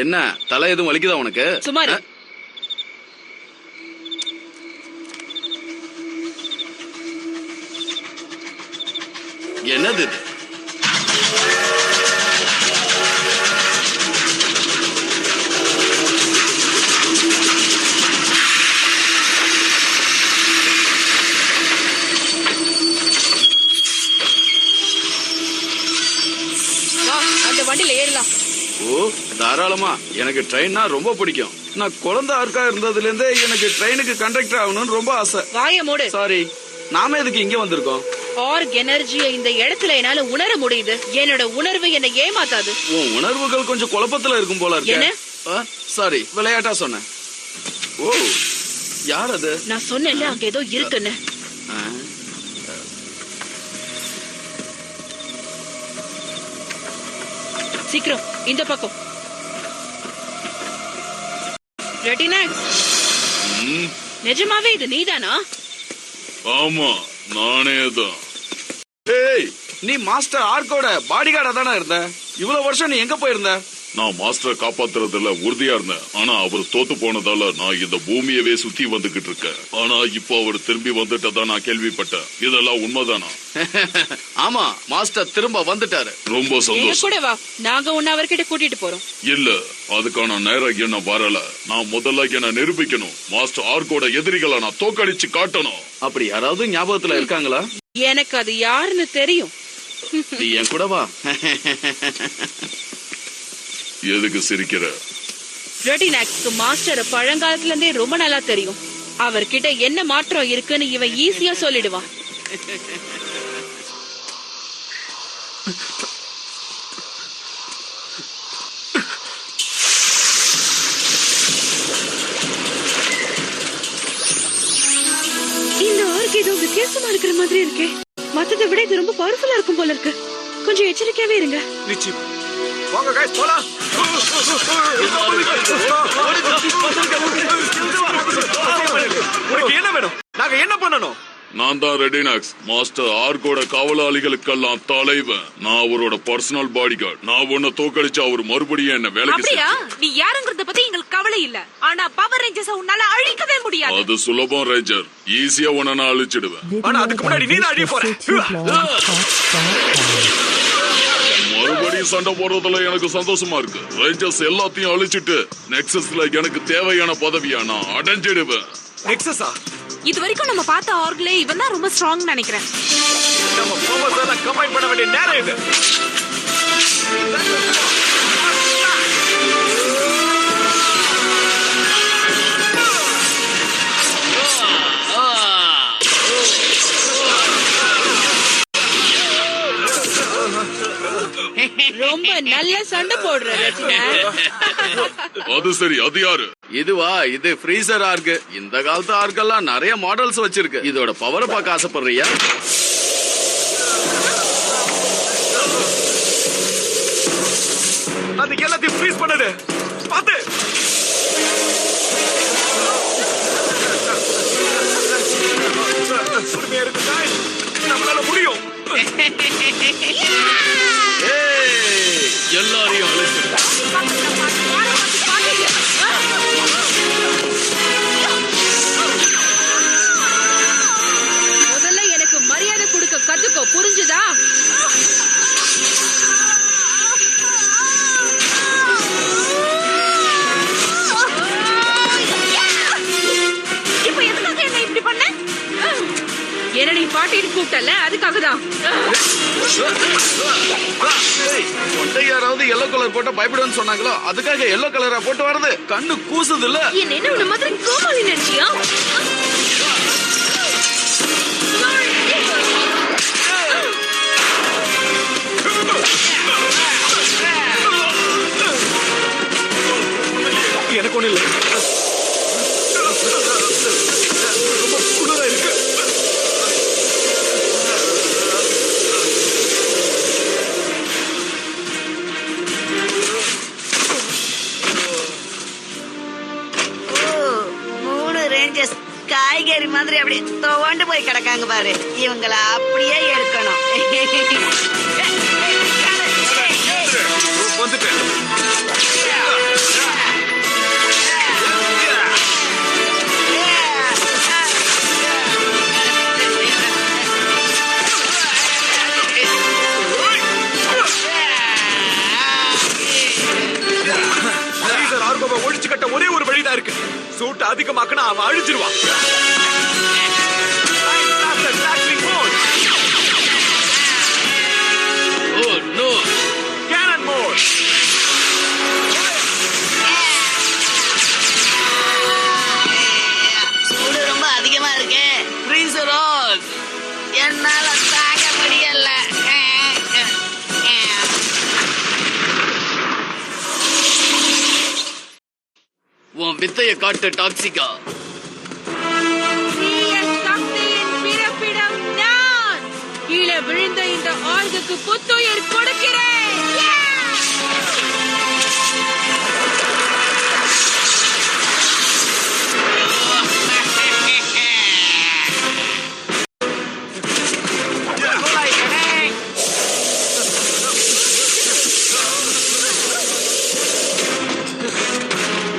என்ன தலை எதுவும் வலிக்குதா உனக்கு? சுமார். என்னது? அந்த வண்டியில ஏறலாம். ஓ தாராளமா. எனக்கு ட்ரெயின்னா ரொம்ப பிடிக்கும். நான் குழந்தை ஆர்க்கா இருந்ததுல இருந்தே எனக்கு ட்ரெயினுக்கு கண்டக்டர் ஆகணும்னு ரொம்ப ஆசை. வாய மூடு. சாரி, நாம எதுக்கு இங்க வந்திருக்கோம்? ஆர்க் எனர்ஜியை இந்த இடத்துல என்னால உணர முடியுது. என்னோட உணர்வு என்னை ஏமாத்தாது. உன் உணர்வுகள் கொஞ்சம் குழப்பத்துல இருக்கும் போல இருக்கு. என்ன? சாரி, விளையாட்டா சொன்னேன். ஓ யார் அது? நான் சொன்னேன்ல அங்க ஏதோ இருக்குன்னு. சீக்கிரம் இந்த பக்கம். ரெட்டினாக்ஸ், நிஜமாவே இது நீதானா? ஆமா, நானே தான். ஏய், நீ மாஸ்டர் ஆர்க்கோட பாடிகார்டா தானே இருந்த? இவ்வளவு வருஷம் நீ எங்க போயிருந்த? நான் மாஸ்டரை காப்பாத்துறதுல உறுதியா இருந்தேன். ஆனா அவர் தோத்து போனதால நான் இந்த பூமியவே சுத்தி வந்துகிட்டு இருக்கேன். ஆனா இப்போ அவர் திரும்பி வந்துட்டதா நான் கேள்விப்பட்டேன். இதெல்லாம் உண்மைதானா? ஆமா, மாஸ்டர் திரும்ப வந்துட்டாரு. ரொம்ப சந்தோஷம். கூட வா, நாங்க உன்ன அவர்கிட்ட கூட்டிட்டு போறோம். இல்ல, அதுக்கான நேரம் என்ன வரல. நான் முதல்ல என்ன நிரூபிக்கணும். மாஸ்டர் ஆர்க்கோட எதிரிகளை நான் தோக்கடிச்சு காட்டணும். அப்படி யாராவது ஞாபகத்துல இருக்காங்களா? எனக்கு அது யாருன்னு தெரியும். நீ என் கூட வா. எதுக்கு சிரிக்கிற? ரெட்டினாக்ஸ்க்கு மாஸ்டர் பழங்காலத்துல இருந்தே ரொம்ப நல்லா தெரியும். அவர்கிட்ட என்ன மாற்றம் இருக்குன்னு இவன் ஈஸியா சொல்லிடுவான். இந்த ஆர்க் ஏதோ வித்தியாசமா இருக்கிற மாதிரி இருக்கே. மத்ததை விட இது ரொம்ப பவர்ஃபுல்லா இருக்கும் போல இருக்கு. கொஞ்சம் எச்சரிக்கையாவே இருங்க. நிச்சயம். வாங்க गाइस, போலாம். உனக்கு என்ன வேணும்? நாங்க என்ன பண்ணணும்? நான் தான் ரெட்டினாக்ஸ், மாஸ்டர் ஆர்க்கோட காவலாளிகளுக்கெல்லாம் தலைவன். நான் அவரோட பர்சனல் பாடிகார்டு. நான் உன்னை தோக்கடிச்சு அவர் மறுபடியும் என்ன வேலைக்கு அப்படியா? நீ யாருங்கறத பத்தி எங்களுக்கு கவலை இல்ல. ஆனா பவர் ரேஞ்சர்ஸ் உன்னால அழிக்கவே முடியாது. அது சுலபம் ரேஞ்சர். ஈஸியா உன்னை நான் அழிச்சிடுவேன். ஆனா அதுக்கு முன்னாடி நீ தான் அழிய போற. மறுபடியும் சண்டை போடுறதுல எனக்கு சந்தோஷமா இருக்கு. ரேஞ்சர்ஸ் எல்லாத்தையும் அழிச்சிட்டு நெக்ஸஸ்ல எனக்கு தேவையான பதவியா நான் அடைஞ்சிடுவேன். நெக்ஸஸா? இது வரைக்கும் நம்ம பார்த்த ஆர்க்ல இவன் தான் ரொம்ப ஸ்ட்ராங் நினைக்கிறேன். நம்ம பவர்ஸ் எல்லாம் கம்பைன் பண்ண வேண்டிய நேரம் இது. ரொம்ப நல்ல சண்டை போடுற அது சரி, அது யாரு? இதுவா? இது ஃப்ரீசர் ஆர்க். இந்த காலத்து ஆர்க்கெல்லாம் நிறைய மாடல்ஸ் வச்சிருக்கு. இதோட பவரை பார்க்க ஆசைப்படுறியா? அது எல்லாத்தையும் ஃப்ரீஸ் பண்ணுது. பாத்து. பொறுமையா இருக்கு गाइस, நம்மளால முடியும். எல்லாரையும் அழைச்சிடு. முதல்ல எனக்கு மரியாதை கொடுக்க கத்துக்கோ, புரிஞ்சுதா? இப்போ எதுக்காக என்ன இப்படி பண்ண? என்ன நீ பாட்டிட்டு கூப்பிட்டல, அதுக்காக தான். கொண்டை யாராவது எல்லோ கலர் போட்டா பயப்படுன்னு சொன்னாங்களோ, அதுக்காக எல்லோ கலரா போட்டு வருது. கண்ணு கூசுது இல்ல? என்ன உன்ன மாதிரி கோமாளி நினைச்சியா? எனக்கு ஒண்ணு இல்லை. ரொம்ப குளிரா இருக்கு. காய்கறி மாதிரி அப்படியே துவண்டு போய் கிடக்காங்க பாரு. இவங்கள அப்படியே எடுக்கணும். வந்துட்டேன். Freezer ஆர்கோவை ஒழிச்சு கட்ட ஒரே ஒரு வழிதான் இருக்கு. சூட்டை அதிகமாக்குனா அவன் அழிச்சிருவான். Tackling mode. Oh no. Cannon mode. சூடு ரொம்ப அதிகமா இருக்கு. Freezer on. என்னால தாங்க முடியல. உன் வித்தைய காட்டு டாக்ஸிகா. தீய சக்தியின் பிறப்பிடம் நான். கீழே விழுந்த இந்த ஆள்களுக்கு புத்துயிர் கொடுக்கிறேன்.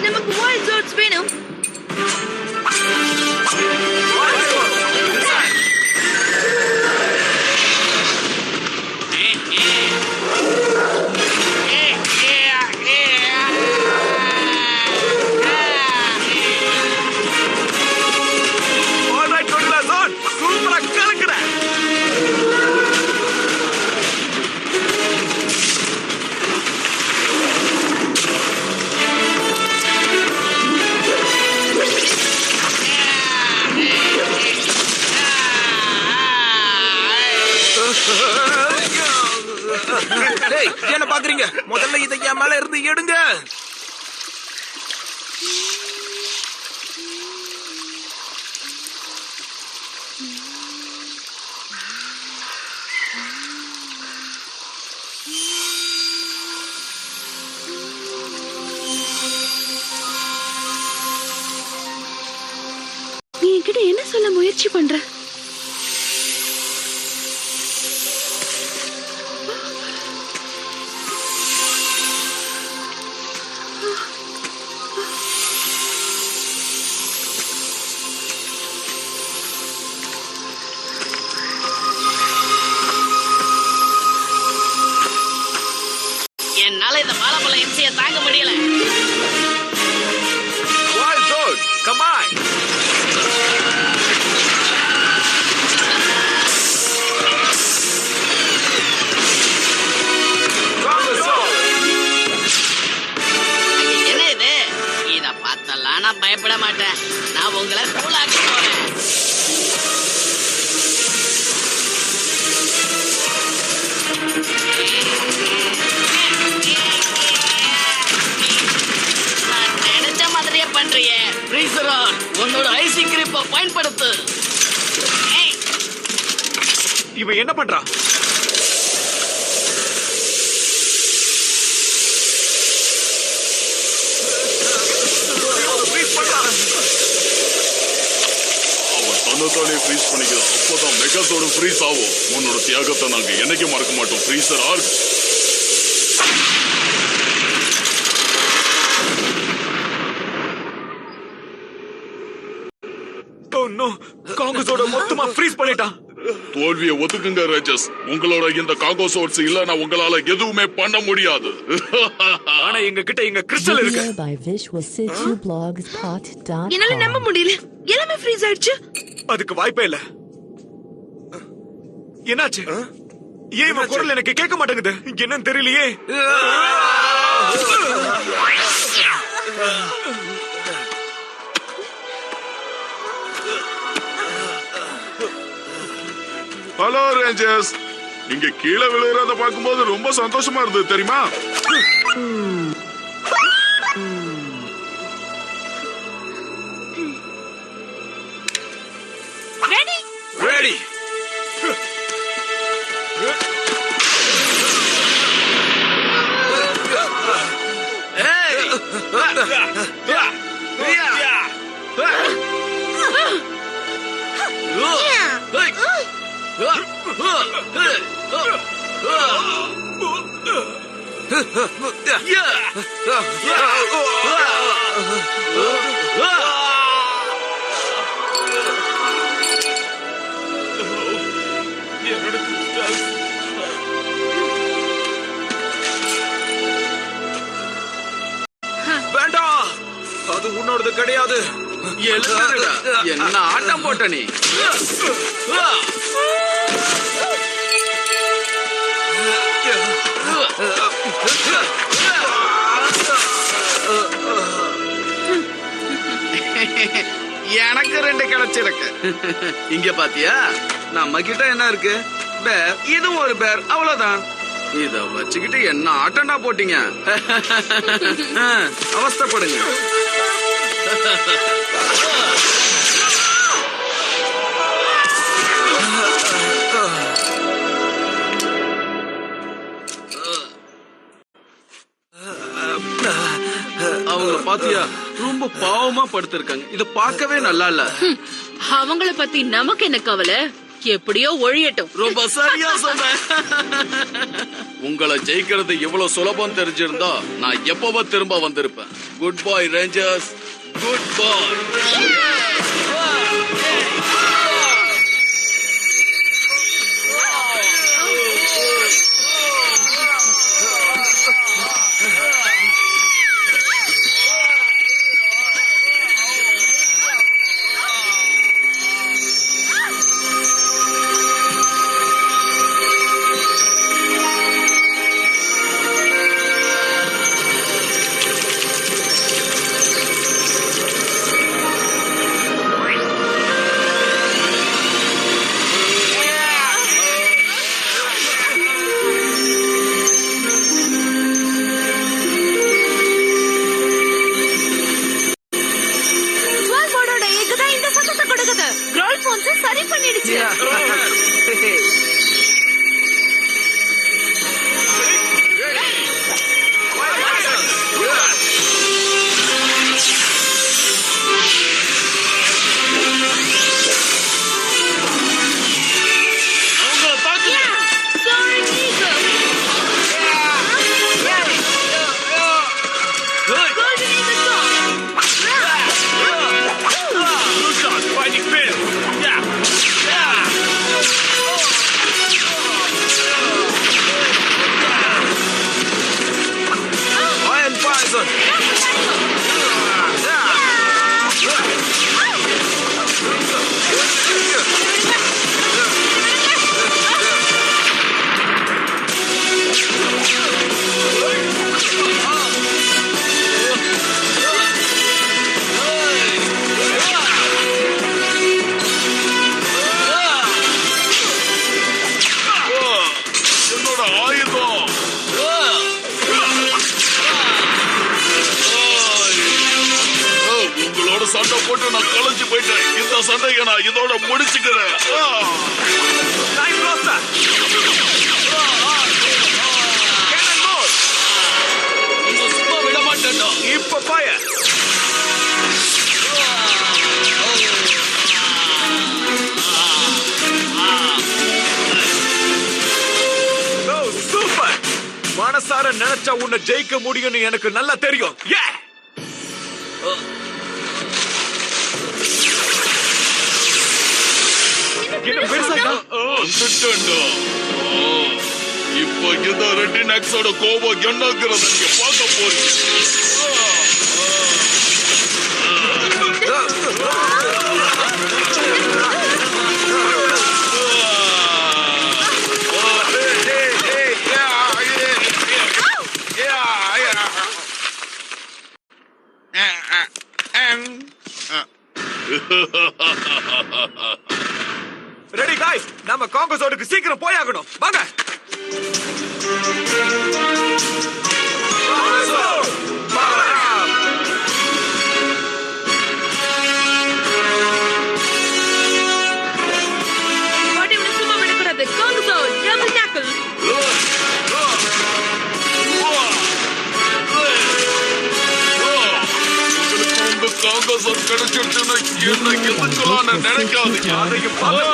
நமக்கு வால் ஜோட்ஸ் வேணும். All right, Gorilla Zone. சூப்பரா கலக்குறேன். டேய், என்ன பாக்குறீங்க? முதல்ல இதை என் மேல இருந்து எடுங்க. நீ என்கிட்ட என்ன சொல்ல முயற்சி பண்ற? என்னால இந்த மாலமலை இம்சையை தாங்க முடியல. Wild Zone, come on. Stronger Zone. என்ன இது? இத பார்த்தலாம் நான் பயப்பட மாட்டேன். நான் உங்களை கூலாக்க போறேன். நான் நினைச்ச மாதிரியே பண்றியே. Freezer on. உன்னோட ஐசி கிரிப்பை பயன்படுத்து. ஏய், இவன் என்ன பண்றான்? Freeze பண்றான். அவன் தன்னைத்தானே ஃப்ரீஸ் பண்ணிக்கிறான். அப்போதான் மெகாஸோட ஃப்ரீஸ் ஆகும். உன்னோட தியாகத்தை நாங்க என்னைக்கு மறக்க மாட்டோம் ஃப்ரீசர் ஆர்க். Oh no, காங்கஸோட மொத்தமா freeze பண்ணிட்டான். தோல்வியை ஒத்துக்குங்க ரேஜஸ். உங்களோட இந்த காங்கோ சோர்ஸ் இல்லனா உங்களால எதுவுமே பண்ண முடியாது. ஆனா எங்க கிட்ட இங்க கிறிஸ்டல் இருக்கு. Video by visualcityblogs.com. என்னால நம்ப முடியல. எல்லாமே ஃப்ரீஸ் ஆயிடுச்சு. அதுக்கு வாய்ப்பே இல்ல. என்னாச்சு? ஏன் இவன் குரல் எனக்கு கேட்க மாட்டேங்குது? என்னன்னு தெரியலையே. Hello Rangers. நீங்க கீழே விழுறத பார்க்கும்போது ரொம்ப சந்தோஷமா இருந்தது தெரியுமா? ரெடி? Ready. வேண்டாம், அது உன்னோடது கிடையாது. எழுதுடா. என்ன ஆட்டம் போட்ட நீ? எனக்கு 2 கிடைச்சிருக்கு. இங்க பாத்தியா, நம்ம கிட்ட என்ன இருக்கு? பேர். இதுவும் ஒரு பேர், அவ்வளவுதான். இத வச்சுக்கிட்டு என்ன ஆட்டம்டா போட்டீங்க? அவஸ்தைப்படுங்க. அவங்கள பாத்தியா, ரொம்ப பாவமா படுத்திருக்காங்க. இத பார்க்கவே நல்லா இல்ல. அவங்கள பத்தி நமக்கு என்ன கவலை? எப்படியோ ஒழியட்டும். ரொம்ப சரியா சொன்ன. உங்களை ஜெயிக்கிறது எவ்வளவு சுலபம் தெரிஞ்சிருந்தா நான் எப்பவோ திரும்ப வந்திருப்பேன். குட் பாய் ரேஞ்சர்ஸ், குட் பாய். சரி பண்ணிடுச்சு. சண்டை போட்டு நான் கலைஞ்சு போயிட்டேன். இந்த சண்டையை நான் இதோட முடிச்சுக்கிறேன். சும்மா விட மாட்டேன். இப்ப பாய சூப்பர். மனசார நினைச்சா உன்னை ஜெயிக்க முடியும்னு எனக்கு நல்லா தெரியும். இப்ப இந்த ரெட்டினக்ஸோட கோபம் என்னங்கிறத நீங்க பார்க்க போறீங்க. ரெடி காய்ஸ், நம்ம காங்கோஸோடுக்கு சீக்கிரம் போயாகணும். வாங்க. சும்மா விடக்கூடாது. Congo double tackle. காங்கோஸ் கிடைச்சிருச்சுன்னா என்ன எதுக்கெல்லாம் நினைக்காதீங்க. அதையும் பார்த்து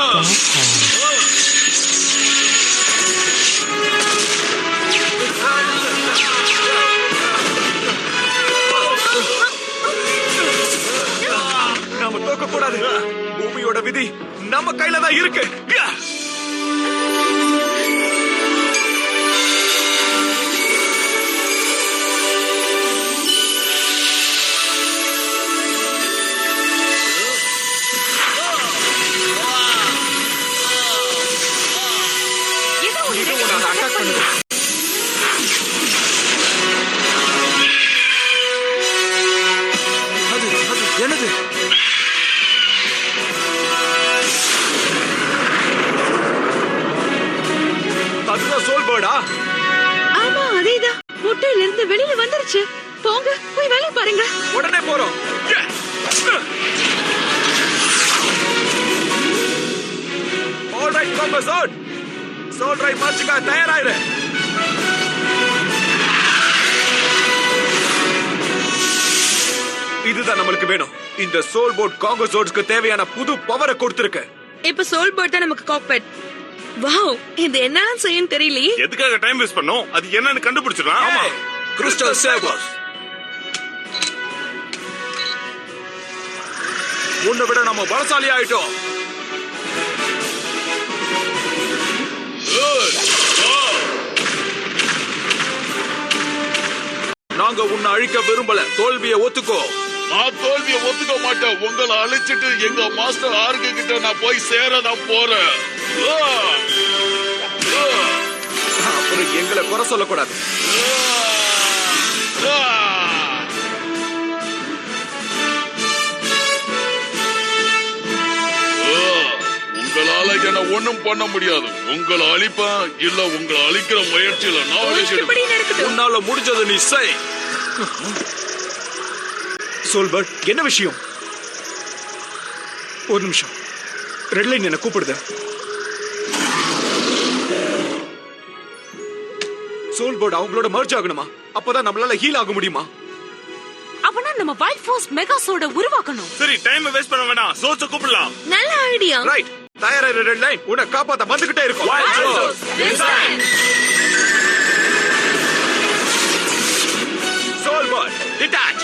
அட்டாக் பண்ணுது. அது என்னது? அதுதான் சோல் பேர்டா? ஆமா அதேதான். முட்டையில இருந்து வெளியில வந்துருச்சு. போங்க போய் வேலைய பாருங்க. உடனே போறோம். ஆல்ரைட் காம்பஸோட். சோல் ரைட் மார்ச்சுக்கா தயாராயிரு. இதுதான் நம்மளுக்கு வேணும். இந்த சோல் போட் காங்கோசோட்ஸ்க்கு தேவையான புது பவரை கொடுத்திருக்கு. இப்ப சோல் போட் தான் நமக்கு காக்பிட். வாவ், இது என்ன செய்யும் தெரியலையே. எதுக்காக டைம் வேஸ்ட் பண்ணோம்? அது என்னன்னு கண்டுபிடிச்சிடலாம். ஆமா, கிறிஸ்டல் சேவர்ஸ். உன்னை விட நம்ம பலசாலி ஆயிட்டோம். நாங்க உன்னை அழிக்க விரும்பல. தோல்வியை ஒத்துக்கோ. நான் தோல்வியை ஒத்துக்க மாட்டேன். உங்களை அழிச்சிட்டு எங்க மாஸ்டர் ஆர்கு கிட்ட நான் போய் சேர நான் போறேன். அப்புறம் எங்களை குறை சொல்லக்கூடாது. உங்களால என்ன ஒண்ணும் பண்ண முடியாது. உங்களை அழிப்பேன் இல்ல உங்களை அழிக்கிற முயற்சியில நான் அழிச்சிடுவேன். உன்னால முடிஞ்சது நீ செய். சோல்பர்ட், என்ன விஷயம்? ஒரு நிமிஷம். ரெட் லைன் என்ன கூப்பிடுது. சோல்பர்ட் அவங்களோட மர்ஜ் ஆகணுமா? அப்பதான் நம்மளால ஹீல் ஆக முடியுமா? அப்பனா நம்ம வைட் ஃபோர்ஸ் மெகாசோட உருவாக்கணும். சரி, டைம் வேஸ்ட் பண்ண வேணாம். சோல்ஸ கூப்பிடலாம். நல்ல ஐடியா. ரைட், தயாராயிரு ரெட் லைன். உன்னை காப்பாத்த வந்துகிட்டே இருக்கும். Soulbird, detach.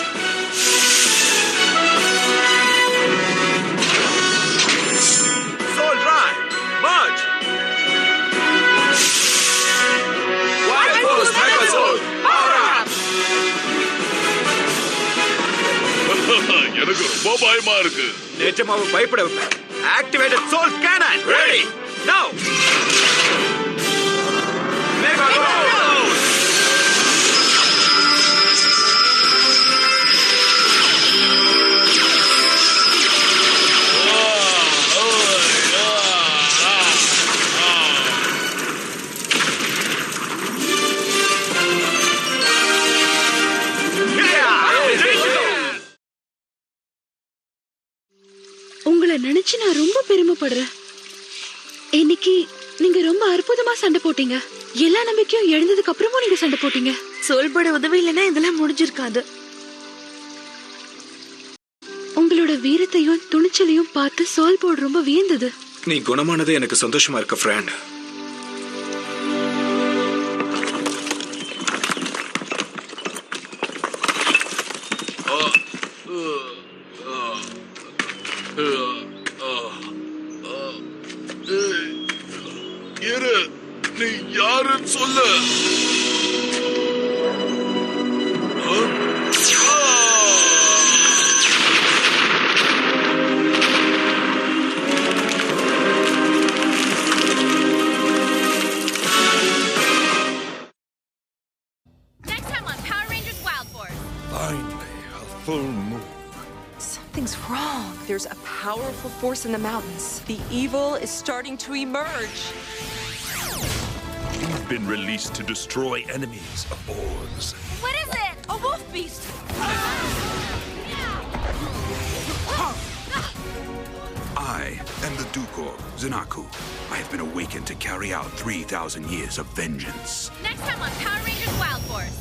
Soul right, merge. White force mega soul. எனக்கு ரொம்ப பயமா இருக்கு. நிஜமாவே பயப்பட வைப்பேன். Activated soul cannon. Ready now. Mega உங்களை நினைச்சு நான் ரொம்ப பெருமைப்படுறேன். இன்னைக்கு நீங்க ரொம்ப அற்புதமா சண்டை போட்டீங்க. எல்லா நம்பிக்கையும் எழுந்ததுக்கு அப்புறமும் நீங்க சண்டை போட்டீங்க. சோல்போட உதவி இல்லைன்னா இதெல்லாம் முடிஞ்சிருக்காது. உங்களோட வீரத்தையும் துணிச்சலையும் பார்த்து சோல்போட் ரொம்ப வியந்தது. நீ குணமானதே எனக்கு சந்தோஷமா இருக்க ஃப்ரெண்ட். இரு, நீ யாருன்னு சொல்லு. Next time on Power Rangers Wild Force. Finally, a full moon. Something's wrong. There's a powerful force in the mountains. The evil is starting to emerge. You've been released to destroy enemies of orcs. What is it? A wolf beast. I am the Dukor, Zanaku. I have been awakened to carry out 3,000 years of vengeance. Next time on Power Rangers Wild Force.